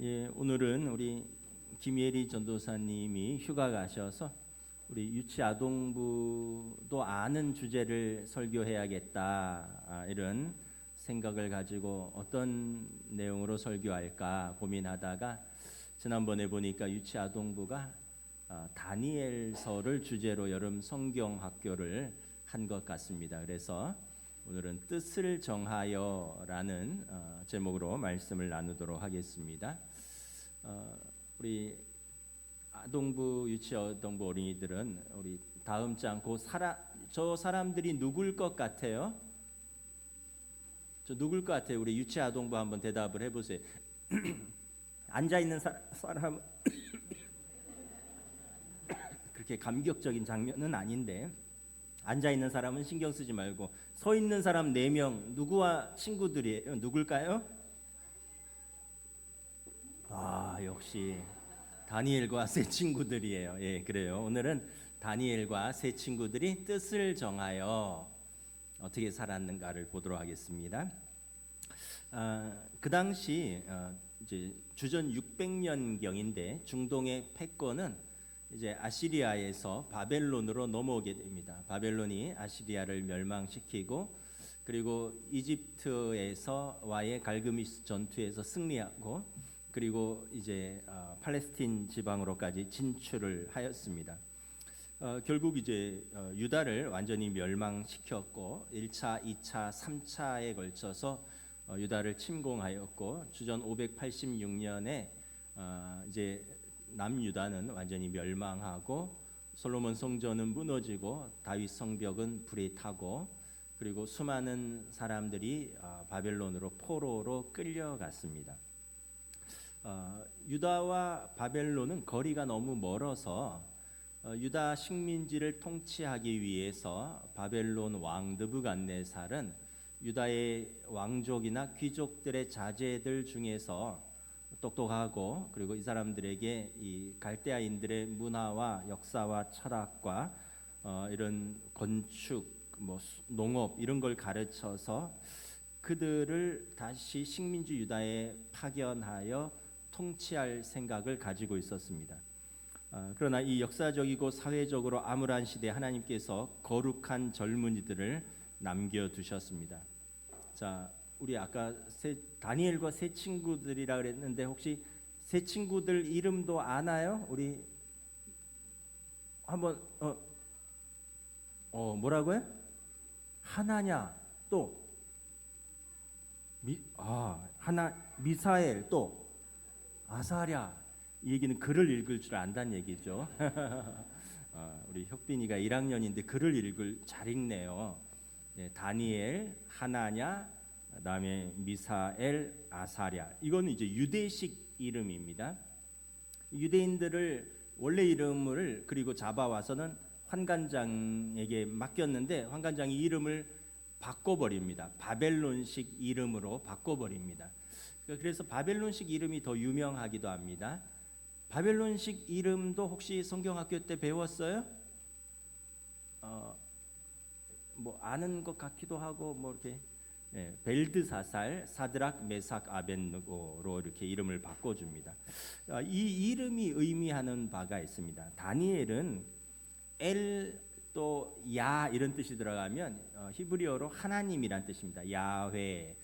예, 오늘은 우리 김예리 전도사님이 휴가 가셔서 우리 유치 아동부도 아는 주제를 설교해야겠다, 이런 생각을 가지고 어떤 내용으로 설교할까 고민하다가 지난번에 보니까 유치 아동부가 다니엘서를 주제로 여름 성경 학교를 한 것 같습니다. 그래서 오늘은 뜻을 정하여라는 제목으로 말씀을 나누도록 하겠습니다. 우리 아동부, 유치아동부 어린이들은 우리 다음 장 저 사람들이 누굴 것 같아요? 저 누굴 것 같아요? 우리 유치아동부 한번 대답을 해보세요. 앉아 있는 사람 그렇게 감격적인 장면은 아닌데 앉아 있는 사람은 신경 쓰지 말고 서 있는 사람 4명 누구와 친구들이에요? 누굴까요? 역시 다니엘과 세 친구들이에요. 예, 그래요. 오늘은 다니엘과 세 친구들이 뜻을 정하여 어떻게 살았는가를 보도록 하겠습니다. 그 당시 이제 주전 600년경인데 중동의 패권은 이제 아시리아에서 바벨론으로 넘어오게 됩니다. 바벨론이 아시리아를 멸망시키고 그리고 이집트에서와의 갈그미스 전투에서 승리하고 그리고 이제 팔레스틴 지방으로까지 진출을 하였습니다. 결국 이제 유다를 완전히 멸망시켰고 1차, 2차, 3차에 걸쳐서 유다를 침공하였고 주전 586년에 이제 남유다는 완전히 멸망하고 솔로몬 성전은 무너지고 다윗 성벽은 불에 타고 그리고 수많은 사람들이 바벨론으로 포로로 끌려갔습니다. 유다와 바벨론은 거리가 너무 멀어서 유다 식민지를 통치하기 위해서 바벨론 왕 느부갓네살은 유다의 왕족이나 귀족들의 자제들 중에서 똑똑하고 그리고 이 사람들에게 이 갈대아인들의 문화와 역사와 철학과 이런 건축, 농업 이런 걸 가르쳐서 그들을 다시 식민지 유다에 파견하여 통치할 생각을 가지고 있었습니다. 그러나 이 역사적이고 사회적으로 암울한 시대에 하나님께서 거룩한 젊은이들을 남겨두셨습니다. 자, 우리 아까 다니엘과 세 친구들이라 그랬는데 혹시 세 친구들 이름도 아나요? 우리 한번 뭐라고요? 하나냐 또 미사엘 또 아사랴. 이 얘기는 글을 읽을 줄 안다는 얘기죠. 우리 혁빈이가 1학년인데 글을 잘 읽네요. 네, 다니엘, 하나냐, 그다음에 미사엘, 아사랴. 이거는 이제 유대식 이름입니다. 유대인들을 원래 이름을 그리고 잡아와서는 환관장에게 맡겼는데 환관장이 이름을 바꿔버립니다. 바벨론식 이름으로 바꿔버립니다. 그래서 바벨론식 이름이 더 유명하기도 합니다. 바벨론식 이름도 혹시 성경학교 때 배웠어요? 아는 것 같기도 하고 이렇게 벨드사살, 사드락, 메삭, 아벳느고로 이렇게 이름을 바꿔줍니다. 이 이름이 의미하는 바가 있습니다. 다니엘은 엘 또 야 이런 뜻이 들어가면 히브리어로 하나님이란 뜻입니다. 야훼,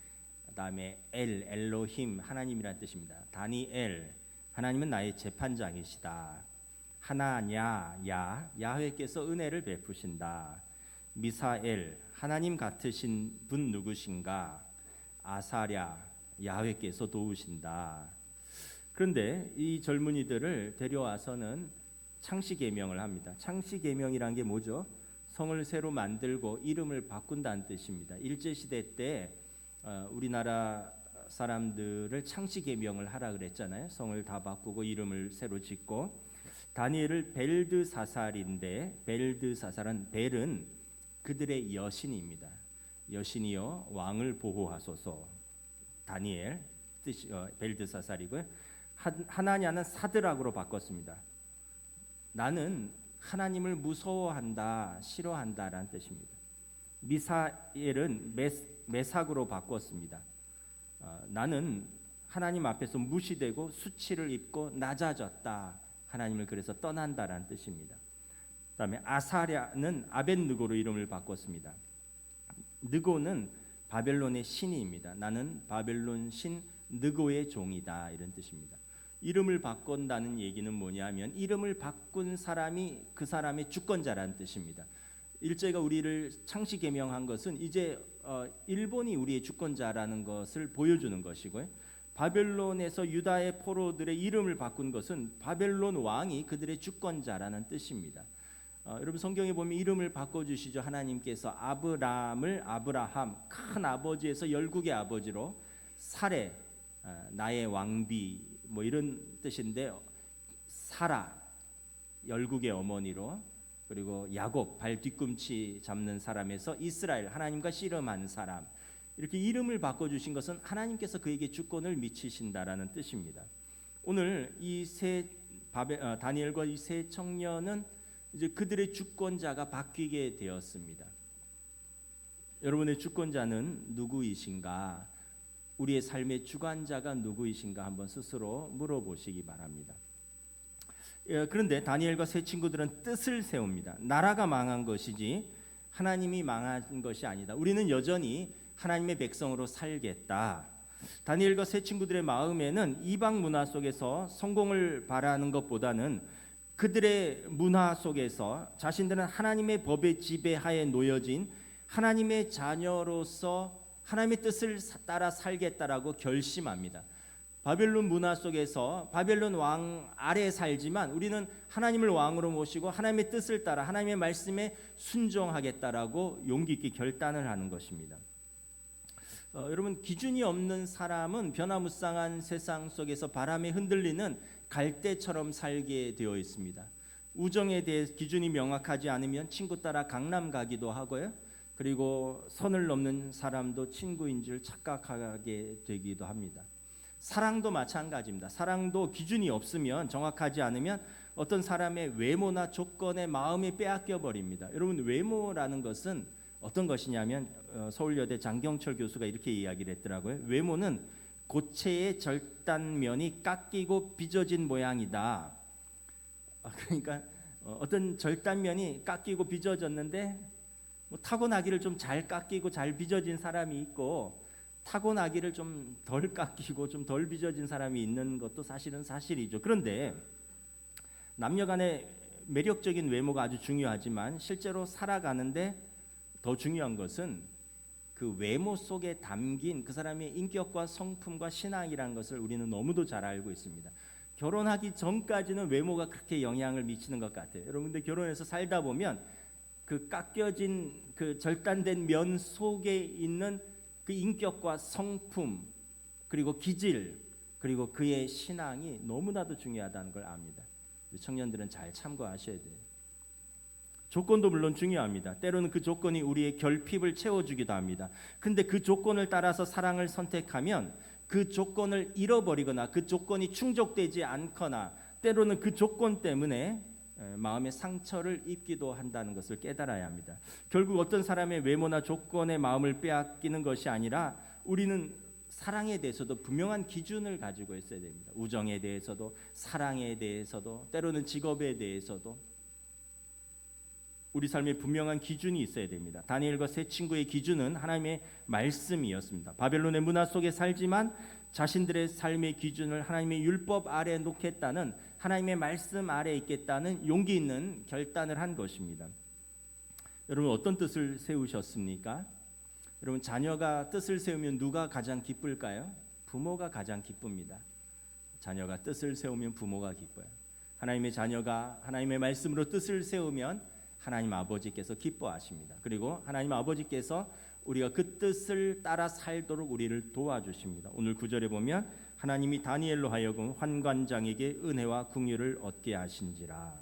그다음에 엘로힘 하나님이란 뜻입니다. 다니엘 하나님은 나의 재판장이시다. 하나냐 야훼께서 은혜를 베푸신다. 미사엘 하나님 같으신 분 누구신가? 아사랴 야훼께서 도우신다. 그런데 이 젊은이들을 데려와서는 창시계명을 합니다. 창시계명이란 게 뭐죠? 성을 새로 만들고 이름을 바꾼다는 뜻입니다. 일제시대 때 우리나라 사람들을 창시계명을 하라 그랬잖아요. 성을 다 바꾸고 이름을 새로 짓고 다니엘을 벨드사살인데 벨은 그들의 여신입니다. 여신이여 왕을 보호하소서. 다니엘 뜻이 벨드사살이고요. 하나냐는 사드락으로 바꿨습니다. 나는 하나님을 무서워한다, 싫어한다라는 뜻입니다. 미사엘은 메삭으로 바꿨습니다. 나는 하나님 앞에서 무시되고 수치를 입고 낮아졌다. 하나님을 그래서 떠난다라는 뜻입니다. 그다음에 아사랴는 아벳느고로 이름을 바꿨습니다. 느고는 바벨론의 신이입니다. 나는 바벨론 신 느고의 종이다, 이런 뜻입니다. 이름을 바꾼다는 얘기는 뭐냐면 이름을 바꾼 사람이 그 사람의 주권자라는 뜻입니다. 일제가 우리를 창시 개명한 것은 이제 일본이 우리의 주권자라는 것을 보여주는 것이고요. 바벨론에서 유다의 포로들의 이름을 바꾼 것은 바벨론 왕이 그들의 주권자라는 뜻입니다. 여러분 성경에 보면 이름을 바꿔주시죠. 하나님께서 아브람을 아브라함, 큰 아버지에서 열국의 아버지로, 사레, 나의 왕비, 뭐 이런 뜻인데, 사라, 열국의 어머니로, 그리고 야곱, 발 뒤꿈치 잡는 사람에서 이스라엘, 하나님과 씨름한 사람, 이렇게 이름을 바꿔주신 것은 하나님께서 그에게 주권을 미치신다라는 뜻입니다. 오늘 이 다니엘과 이 세 청년은 이제 그들의 주권자가 바뀌게 되었습니다. 여러분의 주권자는 누구이신가? 우리의 삶의 주관자가 누구이신가 한번 스스로 물어보시기 바랍니다. 그런데 다니엘과 세 친구들은 뜻을 세웁니다. 나라가 망한 것이지 하나님이 망한 것이 아니다. 우리는 여전히 하나님의 백성으로 살겠다. 다니엘과 세 친구들의 마음에는 이방 문화 속에서 성공을 바라는 것보다는 그들의 문화 속에서 자신들은 하나님의 법의 지배하에 놓여진 하나님의 자녀로서 하나님의 뜻을 따라 살겠다라고 결심합니다. 바벨론 문화 속에서 바벨론 왕 아래 살지만 우리는 하나님을 왕으로 모시고 하나님의 뜻을 따라 하나님의 말씀에 순종하겠다라고 용기 있게 결단을 하는 것입니다. 여러분, 기준이 없는 사람은 변화무쌍한 세상 속에서 바람에 흔들리는 갈대처럼 살게 되어 있습니다. 우정에 대해 기준이 명확하지 않으면 친구 따라 강남 가기도 하고요. 그리고 선을 넘는 사람도 친구인 줄 착각하게 되기도 합니다. 사랑도 마찬가지입니다. 사랑도 기준이 없으면, 정확하지 않으면 어떤 사람의 외모나 조건에 마음이 빼앗겨 버립니다. 여러분, 외모라는 것은 어떤 것이냐면 서울여대 장경철 교수가 이렇게 이야기를 했더라고요. 외모는 고체의 절단면이 깎이고 빚어진 모양이다. 그러니까 어떤 절단면이 깎이고 빚어졌는데 타고나기를 좀 잘 깎이고 잘 빚어진 사람이 있고, 타고나기를 좀 덜 깎이고 좀 덜 빚어진 사람이 있는 것도 사실은 사실이죠. 그런데 남녀간의 매력적인 외모가 아주 중요하지만 실제로 살아가는데 더 중요한 것은 그 외모 속에 담긴 그 사람의 인격과 성품과 신앙이라는 것을 우리는 너무도 잘 알고 있습니다. 결혼하기 전까지는 외모가 그렇게 영향을 미치는 것 같아요. 여러분들 결혼해서 살다 보면 그 깎여진 그 절단된 면 속에 있는 그 인격과 성품, 그리고 기질, 그리고 그의 신앙이 너무나도 중요하다는 걸 압니다. 청년들은 잘 참고하셔야 돼요. 조건도 물론 중요합니다. 때로는 그 조건이 우리의 결핍을 채워주기도 합니다. 근데 그 조건을 따라서 사랑을 선택하면 그 조건을 잃어버리거나 그 조건이 충족되지 않거나 때로는 그 조건 때문에 마음의 상처를 입기도 한다는 것을 깨달아야 합니다. 결국 어떤 사람의 외모나 조건의 마음을 빼앗기는 것이 아니라 우리는 사랑에 대해서도 분명한 기준을 가지고 있어야 됩니다. 우정에 대해서도, 사랑에 대해서도, 때로는 직업에 대해서도 우리 삶에 분명한 기준이 있어야 됩니다. 다니엘과 세 친구의 기준은 하나님의 말씀이었습니다. 바벨론의 문화 속에 살지만 자신들의 삶의 기준을 하나님의 율법 아래에 놓겠다는, 하나님의 말씀 아래에 있겠다는 용기 있는 결단을 한 것입니다. 여러분, 어떤 뜻을 세우셨습니까? 여러분, 자녀가 뜻을 세우면 누가 가장 기쁠까요? 부모가 가장 기쁩니다. 자녀가 뜻을 세우면 부모가 기뻐요. 하나님의 자녀가 하나님의 말씀으로 뜻을 세우면 하나님 아버지께서 기뻐하십니다. 그리고 하나님 아버지께서 우리가 그 뜻을 따라 살도록 우리를 도와주십니다. 오늘 9절에 보면 하나님이 다니엘로 하여금 환관장에게 은혜와 긍휼을 얻게 하신지라.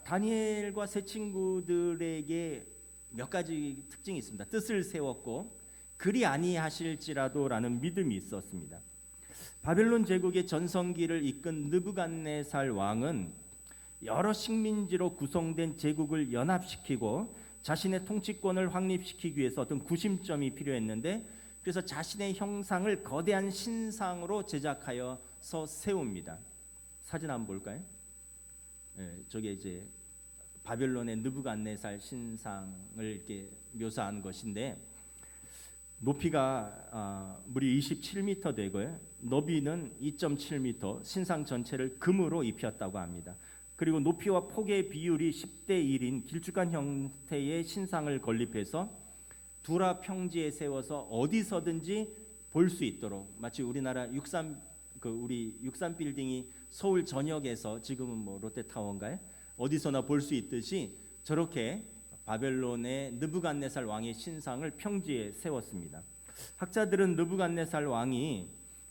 다니엘과 세 친구들에게 몇 가지 특징이 있습니다. 뜻을 세웠고 그리 아니하실지라도라는 믿음이 있었습니다. 바벨론 제국의 전성기를 이끈 느부갓네살 왕은 여러 식민지로 구성된 제국을 연합시키고 자신의 통치권을 확립시키기 위해서 어떤 구심점이 필요했는데 그래서 자신의 형상을 거대한 신상으로 제작하여서 세웁니다. 사진 한번 볼까요? 저게 이제 바벨론의 느부갓네살 신상을 이렇게 묘사한 것인데, 높이가 무려 27m 되고요, 너비는 2.7m, 신상 전체를 금으로 입혔다고 합니다. 그리고 높이와 폭의 비율이 10대 1인 길쭉한 형태의 신상을 건립해서 두라 평지에 세워서 어디서든지 볼 수 있도록, 마치 우리나라 우리 63 빌딩이 서울 전역에서, 지금은 뭐 롯데타워인가요? 어디서나 볼 수 있듯이 저렇게 바벨론의 느부갓네살 왕의 신상을 평지에 세웠습니다. 학자들은 느부갓네살 왕이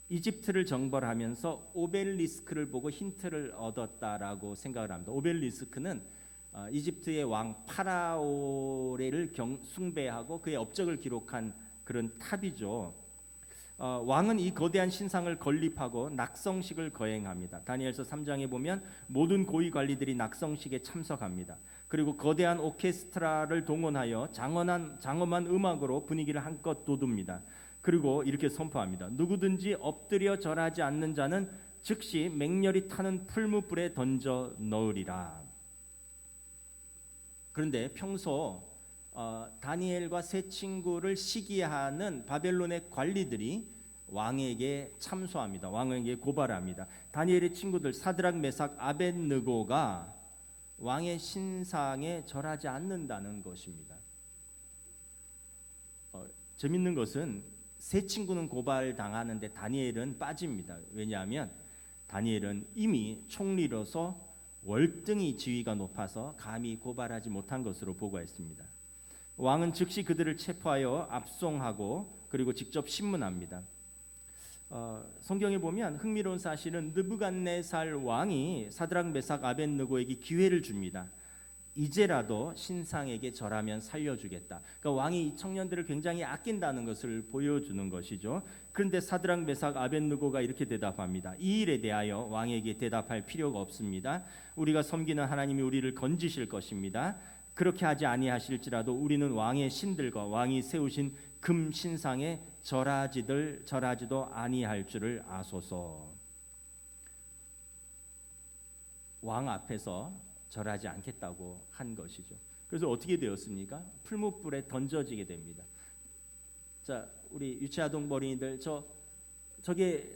이집트를 정벌하면서 오벨리스크를 보고 힌트를 얻었다라고 생각을 합니다. 오벨리스크는 이집트의 왕 파라오를 숭배하고 그의 업적을 기록한 그런 탑이죠. 왕은 이 거대한 신상을 건립하고 낙성식을 거행합니다. 다니엘서 3장에 보면 모든 고위 관리들이 낙성식에 참석합니다. 그리고 거대한 오케스트라를 동원하여 장엄한 음악으로 분위기를 한껏 돋웁니다. 그리고 이렇게 선포합니다. 누구든지 엎드려 절하지 않는 자는 즉시 맹렬히 타는 풀무불에 던져 넣으리라. 그런데 평소 다니엘과 세 친구를 시기하는 바벨론의 관리들이 왕에게 참소합니다. 왕에게 고발합니다. 다니엘의 친구들 사드락, 메삭, 아벳느고가 왕의 신상에 절하지 않는다는 것입니다. 재밌는 것은 세 친구는 고발당하는데 다니엘은 빠집니다. 왜냐하면 다니엘은 이미 총리로서 월등히 지위가 높아서 감히 고발하지 못한 것으로 보고했습니다. 왕은 즉시 그들을 체포하여 압송하고 그리고 직접 신문합니다. 성경에 보면 흥미로운 사실은 느부갓네살 왕이 사드락, 메삭, 아벳느고에게 기회를 줍니다. 이제라도 신상에게 절하면 살려주겠다. 그러니까 왕이 이 청년들을 굉장히 아낀다는 것을 보여주는 것이죠. 그런데 사드락, 메삭, 아벳느고가 이렇게 대답합니다. 이 일에 대하여 왕에게 대답할 필요가 없습니다. 우리가 섬기는 하나님이 우리를 건지실 것입니다. 그렇게 하지 아니하실지라도 우리는 왕의 신들과 왕이 세우신 금 신상에 절하지도 아니할 줄을 아소서. 왕 앞에서 절하지 않겠다고 한 것이죠. 그래서 어떻게 되었습니까? 풀무불에 던져지게 됩니다. 자, 우리 유치아동 어린이들, 저게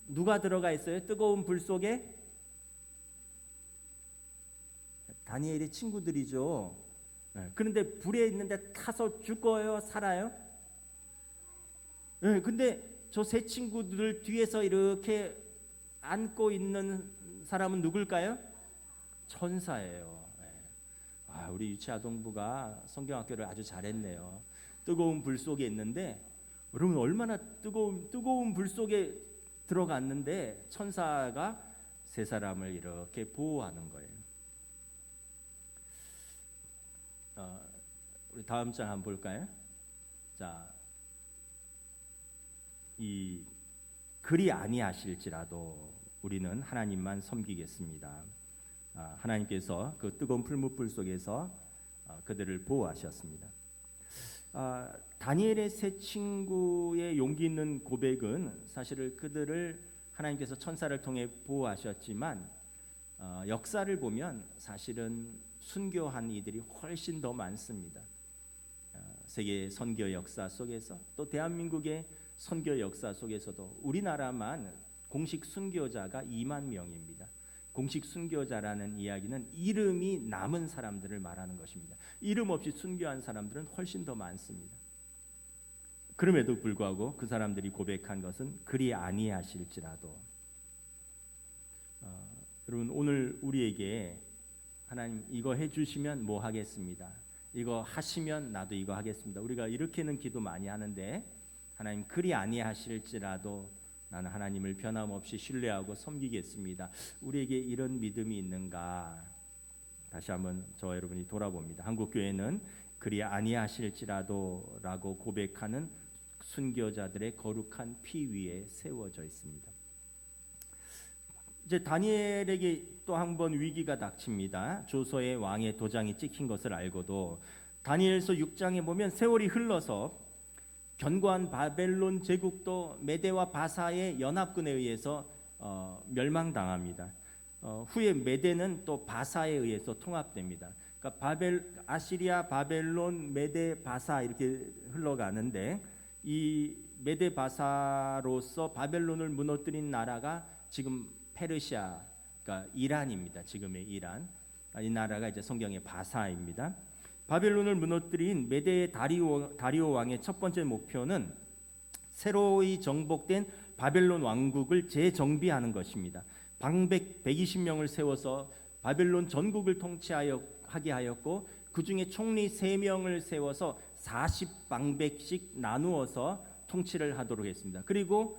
누가 들어가 있어요? 뜨거운 불 속에? 다니엘의 친구들이죠. 그런데 불에 있는데 타서 죽어요? 살아요? 근데 저 세 친구들 뒤에서 이렇게 안고 있는 사람은 누굴까요? 천사예요. 우리 유치아동부가 성경학교를 아주 잘했네요. 뜨거운 불 속에 있는데, 여러분 얼마나 뜨거운 불 속에 들어갔는데 천사가 세 사람을 이렇게 보호하는 거예요. 우리 다음 장 한번 볼까요? 자, 이 그리 아니하실지라도 우리는 하나님만 섬기겠습니다. 하나님께서 그 뜨거운 풀무불 속에서 그들을 보호하셨습니다. 다니엘의 세 친구의 용기 있는 고백은 사실 그들을 하나님께서 천사를 통해 보호하셨지만, 역사를 보면 사실은 순교한 이들이 훨씬 더 많습니다. 세계 선교 역사 속에서, 또 대한민국의 선교 역사 속에서도 우리나라만 공식 순교자가 2만 명입니다. 공식 순교자라는 이야기는 이름이 남은 사람들을 말하는 것입니다. 이름 없이 순교한 사람들은 훨씬 더 많습니다. 그럼에도 불구하고 그 사람들이 고백한 것은 그리 아니하실지라도. 여러분, 오늘 우리에게 하나님 이거 해주시면 뭐 하겠습니다. 이거 하시면 나도 이거 하겠습니다. 우리가 이렇게는 기도 많이 하는데, 하나님 그리 아니하실지라도 나는 하나님을 변함없이 신뢰하고 섬기겠습니다. 우리에게 이런 믿음이 있는가? 다시 한번 저와 여러분이 돌아봅니다. 한국교회는 그리 아니하실지라도 라고 고백하는 순교자들의 거룩한 피 위에 세워져 있습니다. 이제 다니엘에게 또 한 번 위기가 닥칩니다. 조서의 왕의 도장이 찍힌 것을 알고도 다니엘서 6장에 보면 세월이 흘러서 견고한 바벨론 제국도 메대와 바사의 연합군에 의해서 멸망당합니다. 후에 메대는 또 바사에 의해서 통합됩니다. 그러니까 아시리아, 바벨론, 메대, 바사 이렇게 흘러가는데 이 메대 바사로서 바벨론을 무너뜨린 나라가 지금 페르시아, 그러니까 이란입니다. 지금의 이란. 이 나라가 이제 성경의 바사입니다. 바벨론을 무너뜨린 메대의 다리오 왕의 첫 번째 목표는 새로이 정복된 바벨론 왕국을 재정비하는 것입니다. 방백 120명을 세워서 바벨론 전국을 통치하게 하였고 그 중에 총리 3명을 세워서 40방백씩 나누어서 통치를 하도록 했습니다. 그리고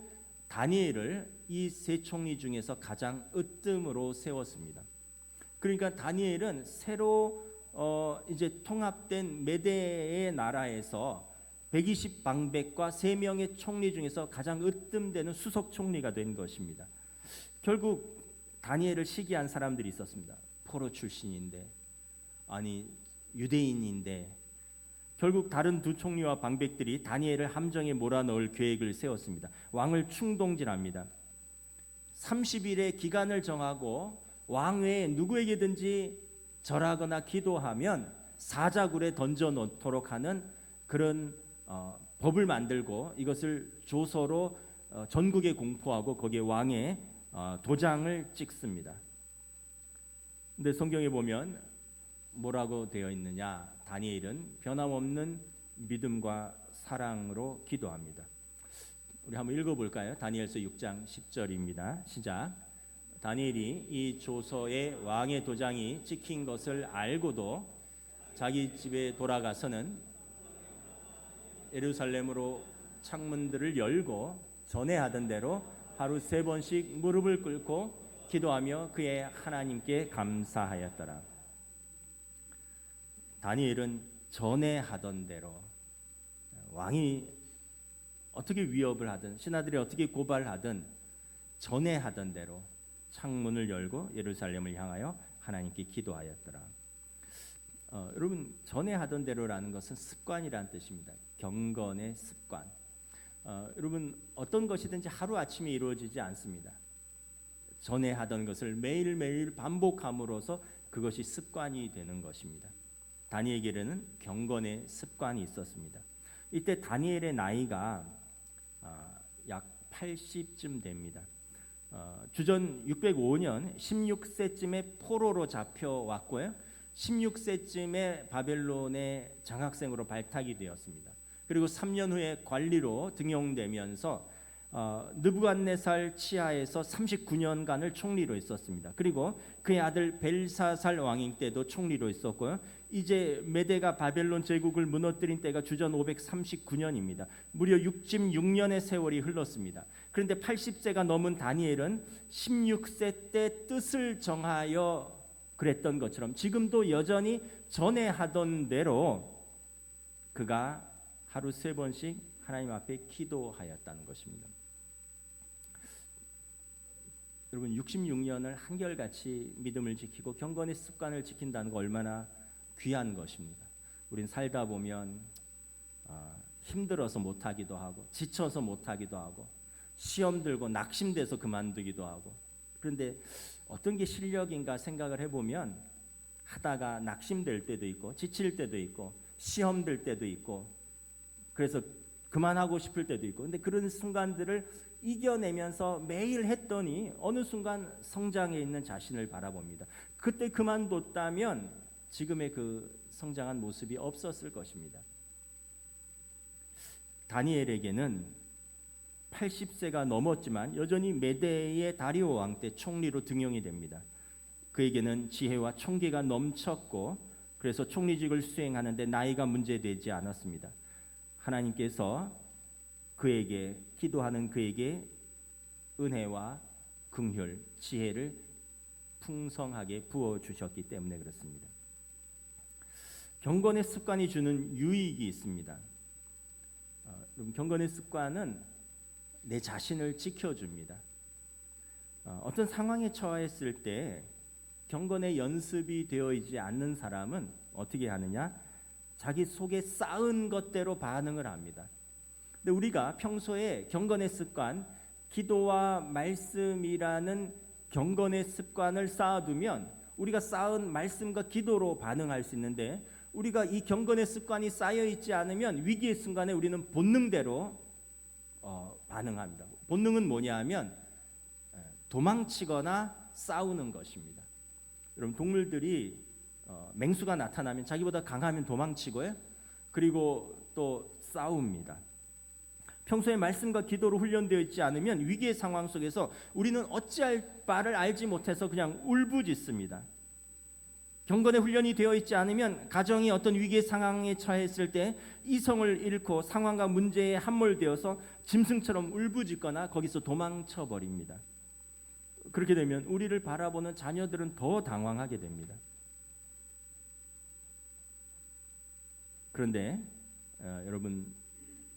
다니엘을 이 세 총리 중에서 가장 으뜸으로 세웠습니다. 그러니까 다니엘은 새로 이제 통합된 메대의 나라에서 120방백과 3명의 총리 중에서 가장 으뜸되는 수석 총리가 된 것입니다. 결국 다니엘을 시기한 사람들이 있었습니다. 포로 출신인데, 아니 유대인인데, 결국 다른 두 총리와 방백들이 다니엘을 함정에 몰아넣을 계획을 세웠습니다. 왕을 충동질합니다. 30일의 기간을 정하고 왕 외에 누구에게든지 절하거나 기도하면 사자굴에 던져 놓도록 하는 그런 법을 만들고 이것을 조서로 전국에 공포하고 거기에 왕의 도장을 찍습니다. 근데 성경에 보면 뭐라고 되어 있느냐? 다니엘은 변함없는 믿음과 사랑으로 기도합니다. 우리 한번 읽어볼까요? 다니엘서 6장 10절입니다. 시작. 다니엘이 이 조서에 왕의 도장이 찍힌 것을 알고도 자기 집에 돌아가서는 예루살렘으로 창문들을 열고 전에 하던 대로 하루 3번씩 무릎을 꿇고 기도하며 그의 하나님께 감사하였더라. 다니엘은 전에 하던 대로 왕이 어떻게 위협을 하든 신하들이 어떻게 고발하든 전에 하던 대로 창문을 열고 예루살렘을 향하여 하나님께 기도하였더라. 여러분, 전에 하던 대로라는 것은 습관이라는 뜻입니다. 경건의 습관. 여러분, 어떤 것이든지 하루아침에 이루어지지 않습니다. 전에 하던 것을 매일매일 반복함으로써 그것이 습관이 되는 것입니다. 다니엘에게는 경건의 습관이 있었습니다. 이때 다니엘의 나이가 약 80쯤 됩니다. 주전 605년 16세쯤에 포로로 잡혀왔고요. 16세쯤에 바벨론의 장학생으로 발탁이 되었습니다. 그리고 3년 후에 관리로 등용되면서 느부갓네살 치하에서 39년간을 총리로 있었습니다. 그리고 그의 아들 벨사살 왕인 때도 총리로 있었고요. 이제 메대가 바벨론 제국을 무너뜨린 때가 주전 539년입니다. 무려 66년의 세월이 흘렀습니다. 그런데 80세가 넘은 다니엘은 16세 때 뜻을 정하여 그랬던 것처럼 지금도 여전히 전에 하던 대로 그가 하루 3번씩 하나님 앞에 기도하였다는 것입니다. 여러분, 66년을 한결같이 믿음을 지키고 경건의 습관을 지킨다는 거 얼마나 귀한 것입니다. 우린 살다 보면 힘들어서 못하기도 하고 지쳐서 못하기도 하고 시험 들고 낙심돼서 그만두기도 하고, 그런데 어떤 게 실력인가 생각을 해보면 하다가 낙심될 때도 있고 지칠 때도 있고 시험 들 때도 있고 그래서 그만하고 싶을 때도 있고, 근데 그런 순간들을 이겨내면서 매일 했더니 어느 순간 성장해 있는 자신을 바라봅니다. 그때 그만뒀다면 지금의 그 성장한 모습이 없었을 것입니다. 다니엘에게는 80세가 넘었지만 여전히 메대의 다리오 왕 때 총리로 등용이 됩니다. 그에게는 지혜와 총기가 넘쳤고 그래서 총리직을 수행하는데 나이가 문제되지 않았습니다. 하나님께서 그에게 기도하는 그에게 은혜와 긍휼, 지혜를 풍성하게 부어 주셨기 때문에 그렇습니다. 경건의 습관이 주는 유익이 있습니다. 경건의 습관은 내 자신을 지켜줍니다. 어떤 상황에 처했을 때 경건의 연습이 되어 있지 않는 사람은 어떻게 하느냐? 자기 속에 쌓은 것대로 반응을 합니다. 근데 우리가 평소에 경건의 습관, 기도와 말씀이라는 경건의 습관을 쌓아두면 우리가 쌓은 말씀과 기도로 반응할 수 있는데, 우리가 이 경건의 습관이 쌓여 있지 않으면 위기의 순간에 우리는 본능대로 반응합니다. 본능은 뭐냐 하면 도망치거나 싸우는 것입니다. 여러분, 동물들이 맹수가 나타나면 자기보다 강하면 도망치고요, 그리고 또 싸웁니다. 평소에 말씀과 기도로 훈련되어 있지 않으면 위기의 상황 속에서 우리는 어찌할 바를 알지 못해서 그냥 울부짖습니다. 경건의 훈련이 되어 있지 않으면 가정이 어떤 위기의 상황에 처했을 때 이성을 잃고 상황과 문제에 함몰되어서 짐승처럼 울부짖거나 거기서 도망쳐 버립니다. 그렇게 되면 우리를 바라보는 자녀들은 더 당황하게 됩니다. 그런데 여러분,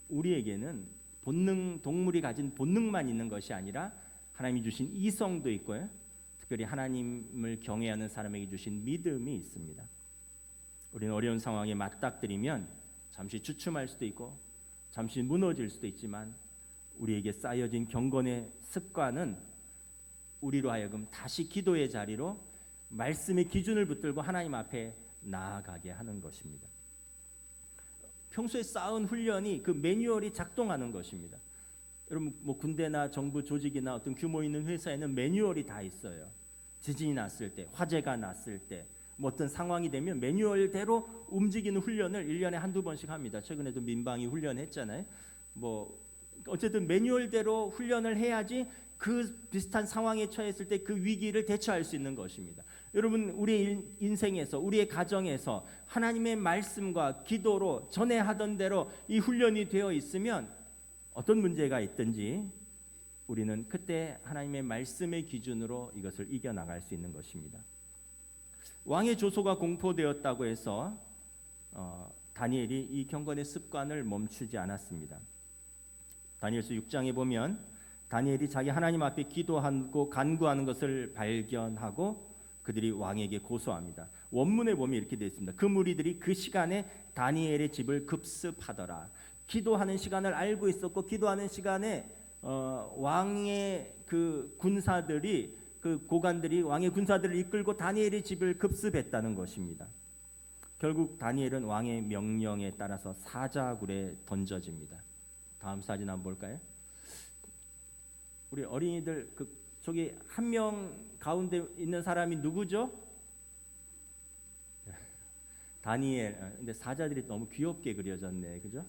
우리에게는 동물이 가진 본능만 있는 것이 아니라 하나님이 주신 이성도 있고요, 특별히 하나님을 경외하는 사람에게 주신 믿음이 있습니다. 우리는 어려운 상황에 맞닥뜨리면 잠시 주춤할 수도 있고 잠시 무너질 수도 있지만, 우리에게 쌓여진 경건의 습관은 우리로 하여금 다시 기도의 자리로 말씀의 기준을 붙들고 하나님 앞에 나아가게 하는 것입니다. 평소에 쌓은 훈련이, 그 매뉴얼이 작동하는 것입니다. 여러분, 군대나 정부 조직이나 어떤 규모 있는 회사에는 매뉴얼이 다 있어요. 지진이 났을 때, 화재가 났을 때, 어떤 상황이 되면 매뉴얼대로 움직이는 훈련을 1년에 한두 번씩 합니다. 최근에도 민방위 훈련했잖아요. 어쨌든 매뉴얼대로 훈련을 해야지 그 비슷한 상황에 처했을 때 그 위기를 대처할 수 있는 것입니다. 여러분, 우리의 인생에서, 우리의 가정에서 하나님의 말씀과 기도로 전에 하던 대로 이 훈련이 되어 있으면 어떤 문제가 있든지 우리는 그때 하나님의 말씀의 기준으로 이것을 이겨나갈 수 있는 것입니다. 왕의 조소가 공포되었다고 해서 다니엘이 이 경건의 습관을 멈추지 않았습니다. 다니엘서 6장에 보면 다니엘이 자기 하나님 앞에 기도하고 간구하는 것을 발견하고 그들이 왕에게 고소합니다. 원문에 보면 이렇게 되어 있습니다. 그 무리들이 그 시간에 다니엘의 집을 급습하더라. 기도하는 시간을 알고 있었고, 기도하는 시간에 왕의 그 군사들이, 그 고관들이 왕의 군사들을 이끌고 다니엘의 집을 급습했다는 것입니다. 결국 다니엘은 왕의 명령에 따라서 사자굴에 던져집니다. 다음 사진 한번 볼까요? 우리 어린이들 저기 한 명 가운데 있는 사람이 누구죠? 다니엘. 근데 사자들이 너무 귀엽게 그려졌네, 그죠?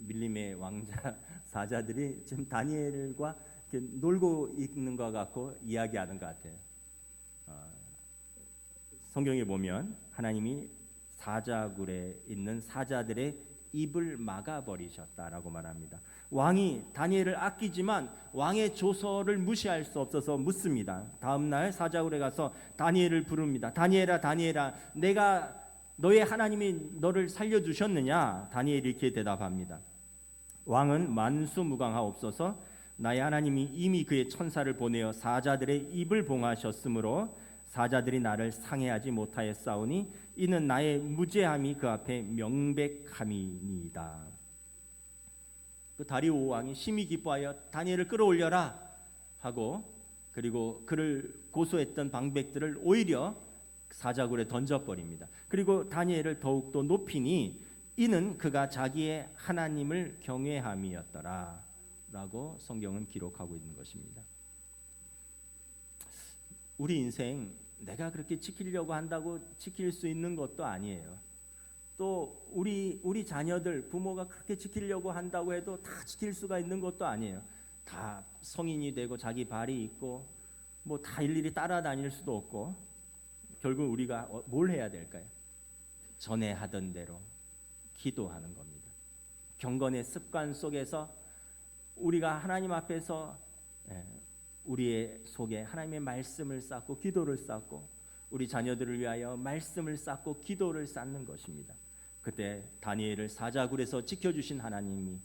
밀림의 왕자 사자들이 지금 다니엘과 놀고 있는 것 같고 이야기하는 것 같아요. 성경에 보면 하나님이 사자굴에 있는 사자들의 입을 막아버리셨다라고 말합니다. 왕이 다니엘을 아끼지만 왕의 조서를 무시할 수 없어서 묻습니다. 다음 날 사자굴에 가서 다니엘을 부릅니다. 다니엘아, 다니엘아, 내가 너의 하나님이 너를 살려주셨느냐? 다니엘이 이렇게 대답합니다. 왕은 만수무강하옵소서. 나의 하나님이 이미 그의 천사를 보내어 사자들의 입을 봉하셨으므로 사자들이 나를 상해하지 못하였사오니 이는 나의 무죄함이 그 앞에 명백함이니이다. 그 다리오 왕이 심히 기뻐하여 다니엘을 끌어올려라 하고, 그리고 그를 고소했던 방백들을 오히려 사자굴에 던져버립니다. 그리고 다니엘을 더욱더 높이니 이는 그가 자기의 하나님을 경외함이었더라 라고 성경은 기록하고 있는 것입니다. 우리 인생 내가 그렇게 지키려고 한다고 지킬 수 있는 것도 아니에요. 또 우리 자녀들, 부모가 그렇게 지키려고 한다고 해도 다 지킬 수가 있는 것도 아니에요. 다 성인이 되고 자기 발이 있고 다 일일이 따라다닐 수도 없고, 결국 우리가 뭘 해야 될까요? 전에 하던 대로 기도하는 겁니다. 경건의 습관 속에서 우리가 하나님 앞에서 우리의 속에 하나님의 말씀을 쌓고 기도를 쌓고, 우리 자녀들을 위하여 말씀을 쌓고 기도를 쌓는 것입니다. 그때 다니엘을 사자굴에서 지켜주신 하나님이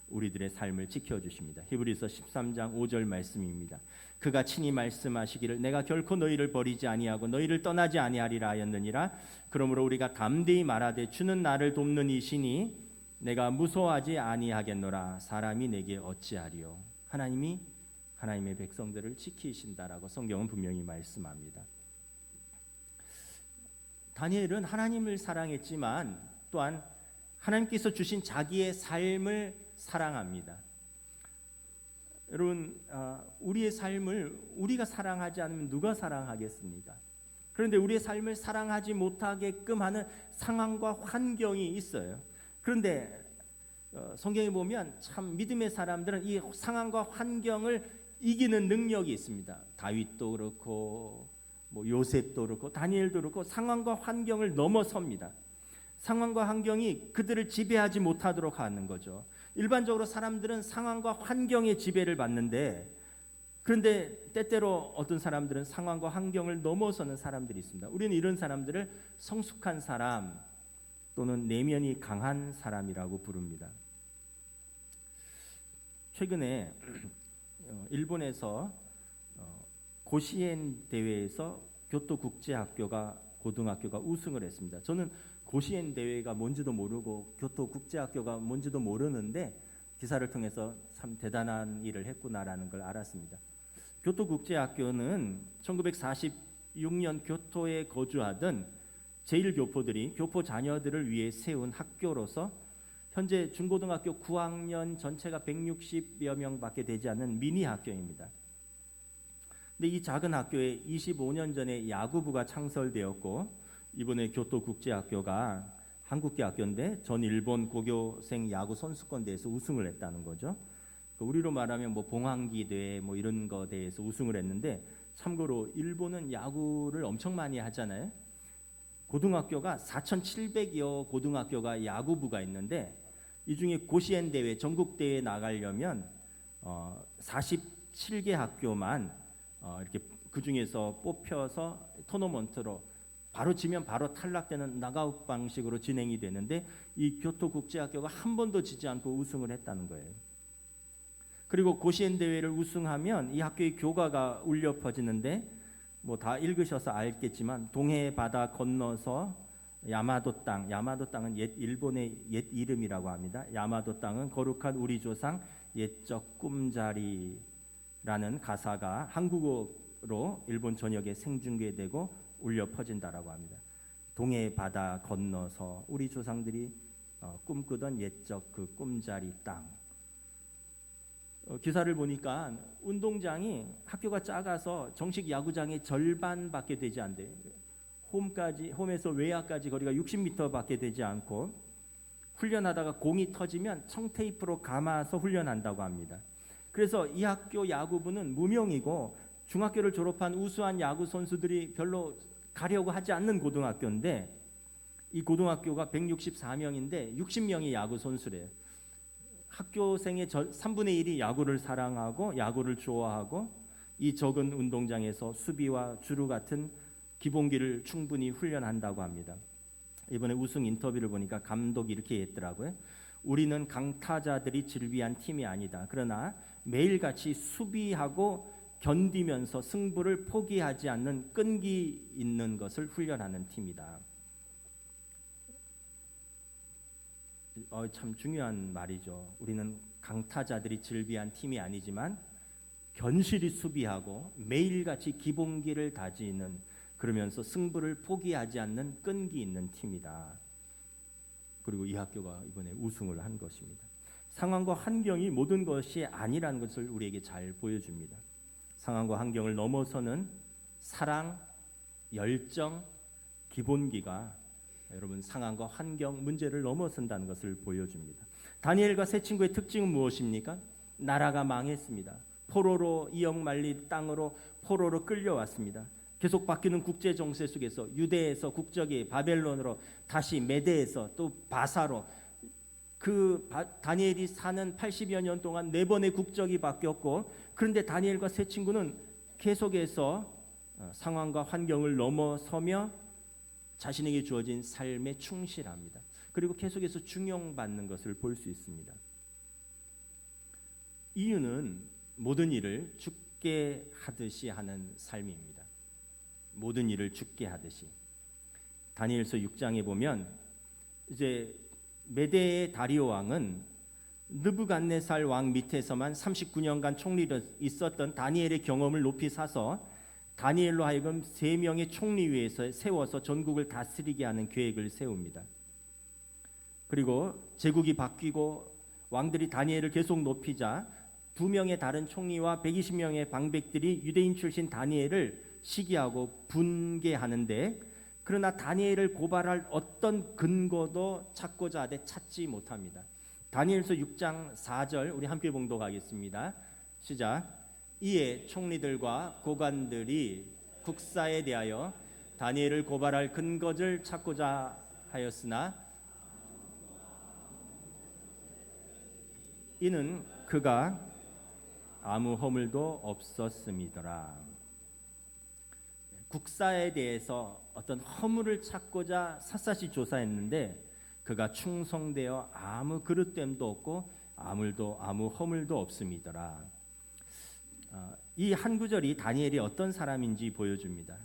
우리들의 삶을 지켜주십니다. 히브리서 13장 5절 말씀입니다. 그가 친히 말씀하시기를 내가 결코 너희를 버리지 아니하고 너희를 떠나지 아니하리라 하였느니라. 그러므로 우리가 담대히 말하되 주는 나를 돕는 이시니 내가 무서워하지 아니하겠노라. 사람이 내게 어찌하리요. 하나님이 하나님의 백성들을 지키신다라고 성경은 분명히 말씀합니다. 다니엘은 하나님을 사랑했지만 또한 하나님께서 주신 자기의 삶을 사랑합니다. 여러분, 우리의 삶을 우리가 사랑하지 않으면 누가 사랑하겠습니까? 그런데 우리의 삶을 사랑하지 못하게끔 하는 상황과 환경이 있어요. 그런데 성경에 보면 참 믿음의 사람들은 이 상황과 환경을 이기는 능력이 있습니다. 다윗도 그렇고 요셉도 그렇고 다니엘도 그렇고 상황과 환경을 넘어섭니다. 상황과 환경이 그들을 지배하지 못하도록 하는 거죠. 일반적으로 사람들은 상황과 환경의 지배를 받는데, 그런데 때때로 어떤 사람들은 상황과 환경을 넘어서는 사람들이 있습니다. 우리는 이런 사람들을 성숙한 사람 또는 내면이 강한 사람이라고 부릅니다. 최근에 일본에서 고시엔 대회에서 교토국제학교가 고등학교가 우승을 했습니다. 저는 고시엔 대회가 뭔지도 모르고 교토국제학교가 뭔지도 모르는데 기사를 통해서 참 대단한 일을 했구나라는 걸 알았습니다. 교토국제학교는 1946년 교토에 거주하던 제1교포들이 교포 자녀들을 위해 세운 학교로서 현재 중고등학교 9학년 전체가 160여 명밖에 되지 않는 미니 학교입니다. 근데 이 작은 학교에 25년 전에 야구부가 창설되었고, 이번에 교토국제학교가 한국계 학교인데 전 일본 고교생 야구 선수권 대회에서 우승을 했다는 거죠. 우리로 말하면 봉황기 대회 이런 거 대회에서 우승을 했는데, 참고로 일본은 야구를 엄청 많이 하잖아요. 고등학교가 4,700여 고등학교가 야구부가 있는데, 이 중에 고시엔 대회 전국 대회 나가려면 47개 학교만 이렇게 그 중에서 뽑혀서 토너먼트로 바로 지면 바로 탈락되는 낙아웃 방식으로 진행이 되는데, 이 교토국제학교가 한 번도 지지 않고 우승을 했다는 거예요. 그리고 고시엔 대회를 우승하면 이 학교의 교가가 울려 퍼지는데, 다 읽으셔서 알겠지만 동해 바다 건너서 야마도 땅, 야마도 땅은 옛 일본의 옛 이름이라고 합니다. 야마도 땅은 거룩한 우리 조상 옛적 꿈자리라는 가사가 한국어로 일본 전역에 생중계되고 울려 퍼진다라고 합니다. 동해 바다 건너서 우리 조상들이 꿈꾸던 옛적 그 꿈자리 땅. 기사를 보니까 운동장이 학교가 작아서 정식 야구장의 절반밖에 되지 않대요. 홈에서 외야까지 거리가 60m밖에 되지 않고, 훈련하다가 공이 터지면 청테이프로 감아서 훈련한다고 합니다. 그래서 이 학교 야구부는 무명이고 중학교를 졸업한 우수한 야구 선수들이 별로 가려고 하지 않는 고등학교인데, 이 고등학교가 164명인데 60명이 야구 선수래요. 학교생의 3분의 1이 야구를 사랑하고 야구를 좋아하고, 이 적은 운동장에서 수비와 주루 같은 기본기를 충분히 훈련한다고 합니다. 이번에 우승 인터뷰를 보니까 감독이 이렇게 했더라고요. 우리는 강타자들이 즐비한 팀이 아니다. 그러나 매일같이 수비하고 견디면서 승부를 포기하지 않는 끈기 있는 것을 훈련하는 팀이다. 참 중요한 말이죠. 우리는 강타자들이 즐비한 팀이 아니지만 견실히 수비하고 매일같이 기본기를 다지는, 그러면서 승부를 포기하지 않는 끈기 있는 팀이다. 그리고 이 학교가 이번에 우승을 한 것입니다. 상황과 환경이 모든 것이 아니라는 것을 우리에게 잘 보여줍니다. 상황과 환경을 넘어서는 사랑, 열정, 기본기가 여러분 상황과 환경 문제를 넘어선다는 것을 보여줍니다. 다니엘과 세 친구의 특징은 무엇입니까? 나라가 망했습니다. 포로로 이역말리 땅으로 포로로 끌려왔습니다. 계속 바뀌는 국제 정세 속에서 유대에서 국적이 바벨론으로, 다시 메대에서 또 바사로, 다니엘이 사는 80여 년 동안 4번의 국적이 바뀌었고, 그런데 다니엘과 세 친구는 계속해서 상황과 환경을 넘어서며 자신에게 주어진 삶에 충실합니다. 그리고 계속해서 중용받는 것을 볼 수 있습니다. 이유는 모든 일을 죽게 하듯이 하는 삶입니다. 모든 일을 죽게 하듯이. 다니엘서 6장에 보면 이제 메대의 다리오 왕은 느부갓네살 왕 밑에서만 39년간 총리로 있었던 다니엘의 경험을 높이 사서 다니엘로 하여금 3명의 총리 위에서 세워서 전국을 다스리게 하는 계획을 세웁니다. 그리고 제국이 바뀌고 왕들이 다니엘을 계속 높이자 2명의 다른 총리와 120명의 방백들이 유대인 출신 다니엘을 시기하고 분개하는데, 그러나 다니엘을 고발할 어떤 근거도 찾고자 하되 찾지 못합니다. 다니엘서 6장 4절 우리 함께 봉독하겠습니다. 시작. 이에 총리들과 고관들이 국사에 대하여 다니엘을 고발할 근거를 찾고자 하였으나 이는 그가 아무 허물도 없었음이더라. 국사에 대해서 어떤 허물을 찾고자 샅샅이 조사했는데 그가 충성되어 아무 그릇됨도 없고 아무 허물도 없음이더라. 이 한 구절이 다니엘이 어떤 사람인지 보여줍니다.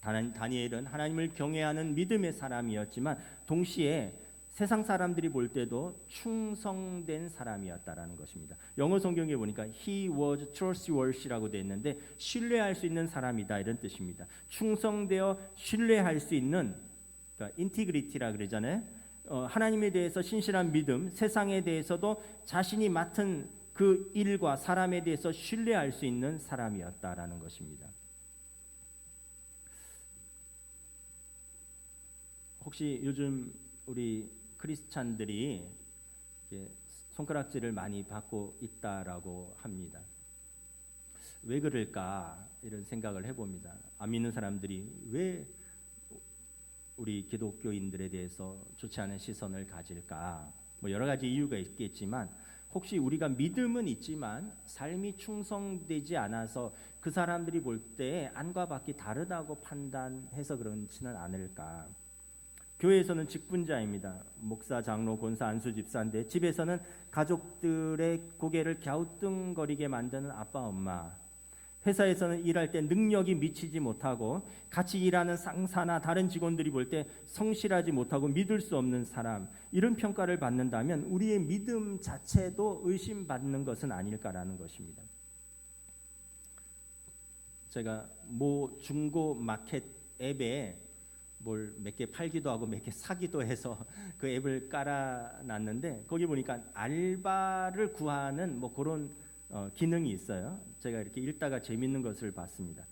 다니엘은 하나님을 경외하는 믿음의 사람이었지만 동시에 세상 사람들이 볼 때도 충성된 사람이었다라는 것입니다. 영어 성경에 보니까 he was trustworthy라고 되어 있는데 신뢰할 수 있는 사람이다 이런 뜻입니다. 충성되어 신뢰할 수 있는, 그러니까 인티그리티라 그러잖아요. 하나님에 대해서 신실한 믿음, 세상에 대해서도 자신이 맡은 그 일과 사람에 대해서 신뢰할 수 있는 사람이었다라는 것입니다. 혹시 요즘 우리 크리스찬들이 손가락질을 많이 받고 있다라고 합니다. 왜 그럴까 이런 생각을 해봅니다. 안 믿는 사람들이 왜 우리 기독교인들에 대해서 좋지 않은 시선을 가질까? 뭐 여러 가지 이유가 있겠지만 혹시 우리가 믿음은 있지만 삶이 충성되지 않아서 그 사람들이 볼 때 안과 밖이 다르다고 판단해서 그렇지는 않을까? 교회에서는 직분자입니다. 목사, 장로, 권사, 안수 집사인데 집에서는 가족들의 고개를 갸우뚱거리게 만드는 아빠, 엄마. 회사에서는 일할 때 능력이 미치지 못하고 같이 일하는 상사나 다른 직원들이 볼 때 성실하지 못하고 믿을 수 없는 사람, 이런 평가를 받는다면 우리의 믿음 자체도 의심받는 것은 아닐까라는 것입니다. 제가 모 중고 마켓 앱에 뭘 몇 개 팔기도 하고 몇 개 사기도 해서 그 앱을 깔아놨는데 거기 보니까 알바를 구하는 뭐 그런 기능이 있어요. 제가 이렇게 읽다가 재밌는 것을 봤습니다.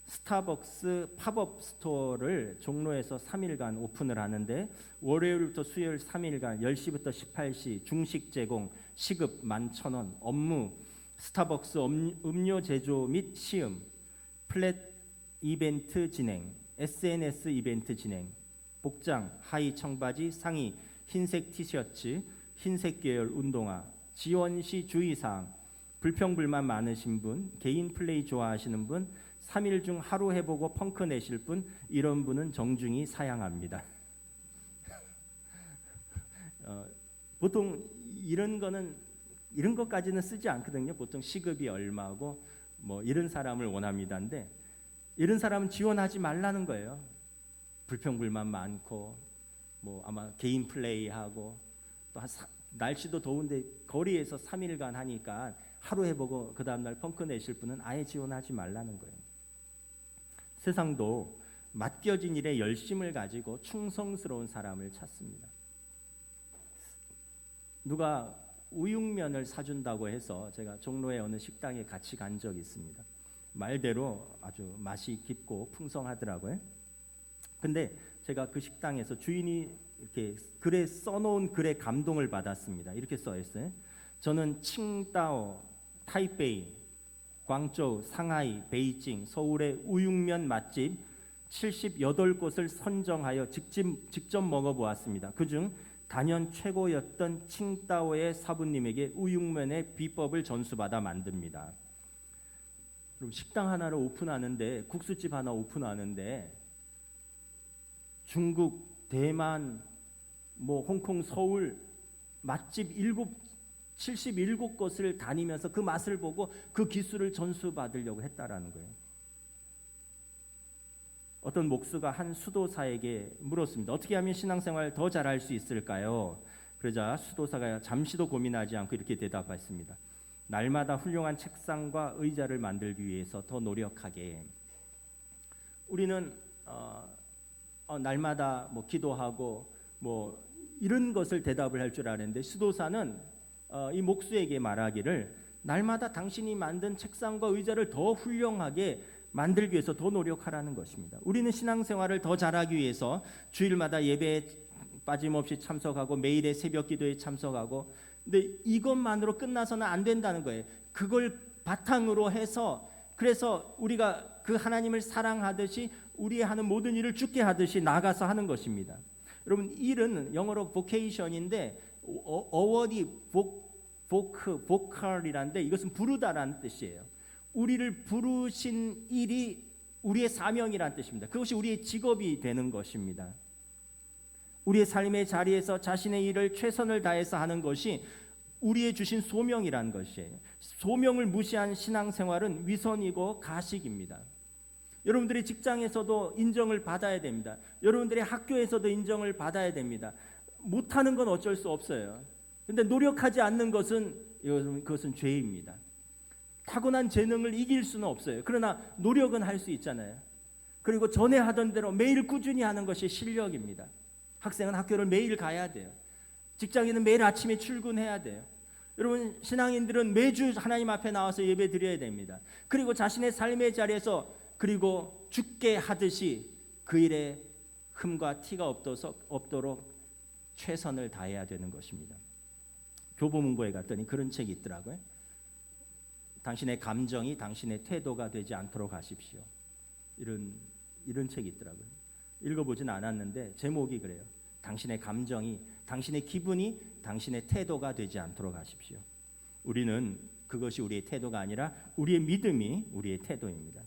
스타벅스 팝업 스토어를 종로에서 3일간 오픈을 하는데 월요일부터 수요일 3일간 10시부터 18시 중식 제공, 시급 11,000원, 업무 스타벅스 음료 제조 및 시음, 플랫 이벤트 진행, SNS 이벤트 진행, 복장 하의 청바지, 상의 흰색 티셔츠, 흰색 계열 운동화, 지원 시 주의사항, 불평불만 많으신 분, 개인 플레이 좋아하시는 분, 3일 중 하루 해보고 펑크 내실 분, 이런 분은 정중히 사양합니다. 보통 이런 것까지는 쓰지 않거든요. 보통 시급이 얼마고 뭐 이런 사람을 원합니다인데 이런 사람은 지원하지 말라는 거예요. 불평불만 많고 뭐 아마 개인 플레이하고 또 날씨도 더운데 거리에서 3일간 하니까 하루 해보고 그 다음날 펑크 내실 분은 아예 지원하지 말라는 거예요. 세상도 맡겨진 일에 열심을 가지고 충성스러운 사람을 찾습니다. 누가 우육면을 사준다고 해서 제가 종로의 어느 식당에 같이 간 적이 있습니다. 말대로 아주 맛이 깊고 풍성하더라고요. 근데 제가 그 식당에서 주인이 이렇게 글에 써놓은 글에 감동을 받았습니다. 이렇게 써 있어요. 저는 칭다오, 타이베이, 광저우, 상하이, 베이징, 서울의 우육면 맛집 78곳을 선정하여 직접 먹어보았습니다. 그중 단연 최고였던 칭다오의 사부님에게 우육면의 비법을 전수받아 만듭니다. 그럼 식당 하나를 오픈하는데, 국수집 하나 오픈하는데 중국, 대만, 뭐 홍콩, 서울 맛집 77곳을 다니면서 그 맛을 보고 그 기술을 전수받으려고 했다라는 거예요. 어떤 목수가 한 수도사에게 물었습니다. 어떻게 하면 신앙생활 더 잘할 수 있을까요? 그러자 수도사가 잠시도 고민하지 않고 이렇게 대답했습니다. 날마다 훌륭한 책상과 의자를 만들기 위해서 더 노력하게. 우리는 날마다 뭐 기도하고 뭐 이런 것을 대답을 할 줄 아는데, 수도사는 이 목수에게 말하기를 날마다 당신이 만든 책상과 의자를 더 훌륭하게 만들기 위해서 더 노력하라는 것입니다. 우리는 신앙생활을 더 잘하기 위해서 주일마다 예배에 빠짐없이 참석하고 매일의 새벽 기도에 참석하고, 근데 이것만으로 끝나서는 안 된다는 거예요. 그걸 바탕으로 해서, 그래서 우리가 그 하나님을 사랑하듯이 우리 하는 모든 일을 주께 하듯이 나가서 하는 것입니다. 여러분, 일은 영어로 vocation인데 어원이 vokal이란데 이것은 부르다라는 뜻이에요. 우리를 부르신 일이 우리의 사명이라는 뜻입니다. 그것이 우리의 직업이 되는 것입니다. 우리의 삶의 자리에서 자신의 일을 최선을 다해서 하는 것이 우리의 주신 소명이라는 것이에요. 소명을 무시한 신앙생활은 위선이고 가식입니다. 여러분들이 직장에서도 인정을 받아야 됩니다. 여러분들의 학교에서도 인정을 받아야 됩니다. 못하는 건 어쩔 수 없어요. 그런데 노력하지 않는 것은 그것은 죄입니다. 타고난 재능을 이길 수는 없어요. 그러나 노력은 할 수 있잖아요. 그리고 전에 하던 대로 매일 꾸준히 하는 것이 실력입니다. 학생은 학교를 매일 가야 돼요. 직장인은 매일 아침에 출근해야 돼요. 여러분, 신앙인들은 매주 하나님 앞에 나와서 예배 드려야 됩니다. 그리고 자신의 삶의 자리에서 그리고 주께 하듯이 그 일에 흠과 티가 없도록 최선을 다해야 되는 것입니다. 교보문고에 갔더니 그런 책이 있더라고요. 당신의 감정이 당신의 태도가 되지 않도록 하십시오. 이런 책이 있더라고요. 읽어보진 않았는데 제목이 그래요. 당신의 감정이, 당신의 기분이 당신의 태도가 되지 않도록 하십시오. 우리는 그것이 우리의 태도가 아니라 우리의 믿음이 우리의 태도입니다.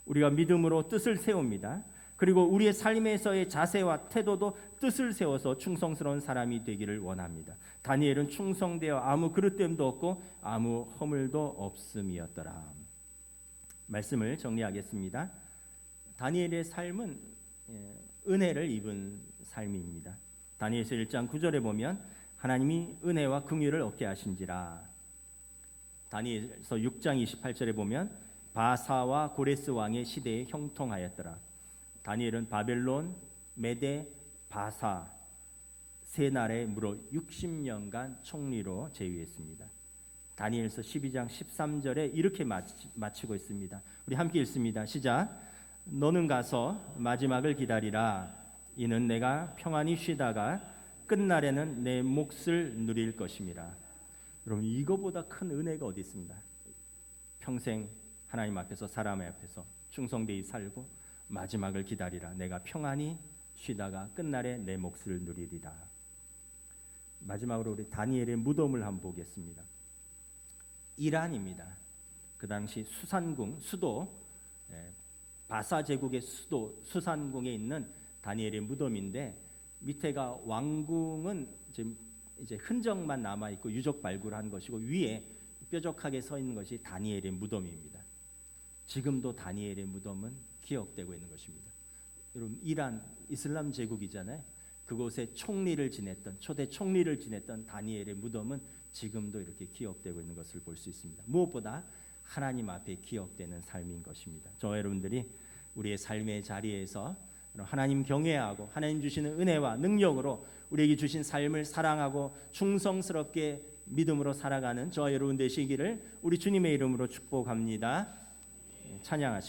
우리가 믿음으로 뜻을 세웁니다. 그리고 우리의 삶에서의 자세와 태도도 뜻을 세워서 충성스러운 사람이 되기를 원합니다. 다니엘은 충성되어 아무 그릇됨도 없고 아무 허물도 없음이었더라. 말씀을 정리하겠습니다. 다니엘의 삶은 은혜를 입은 삶입니다. 다니엘서 1장 9절에 보면 하나님이 은혜와 긍휼을 얻게 하신지라. 다니엘서 6장 28절에 보면 바사와 고레스 왕의 시대에 형통하였더라. 다니엘은 바벨론, 메데, 바사 세 나라의 무려 60년간 총리로 재위했습니다. 다니엘서 12장 13절에 이렇게 마치고 있습니다. 우리 함께 읽습니다. 시작. 너는 가서 마지막을 기다리라. 이는 내가 평안히 쉬다가 끝날에는 내 몫을 누릴 것임이라. 여러분, 이거보다 큰 은혜가 어디 있습니다. 평생 하나님 앞에서 사람 앞에서 충성되이 살고 마지막을 기다리라. 내가 평안히 쉬다가 끝날에 내 몫을 누리리라. 마지막으로 우리 다니엘의 무덤을 한번 보겠습니다. 이란입니다. 그 당시 수산궁 수도 바사 제국의 수도 수산궁에 있는 다니엘의 무덤인데, 밑에가 왕궁은 지금 이제 흔적만 남아 있고 유적 발굴한 것이고 위에 뾰족하게 서 있는 것이 다니엘의 무덤입니다. 지금도 다니엘의 무덤은 기억되고 있는 것입니다. 여러분, 이란 이슬람 제국이잖아요. 그곳에 총리를 지냈던 초대 총리를 지냈던 다니엘의 무덤은 지금도 이렇게 기억되고 있는 것을 볼 수 있습니다. 무엇보다 하나님 앞에 기억되는 삶인 것입니다. 저와 여러분들이 우리의 삶의 자리에서 하나님 경외하고 하나님 주시는 은혜와 능력으로 우리에게 주신 삶을 사랑하고 충성스럽게 믿음으로 살아가는 저와 여러분 되시기를 우리 주님의 이름으로 축복합니다. 찬양하시겠습니다.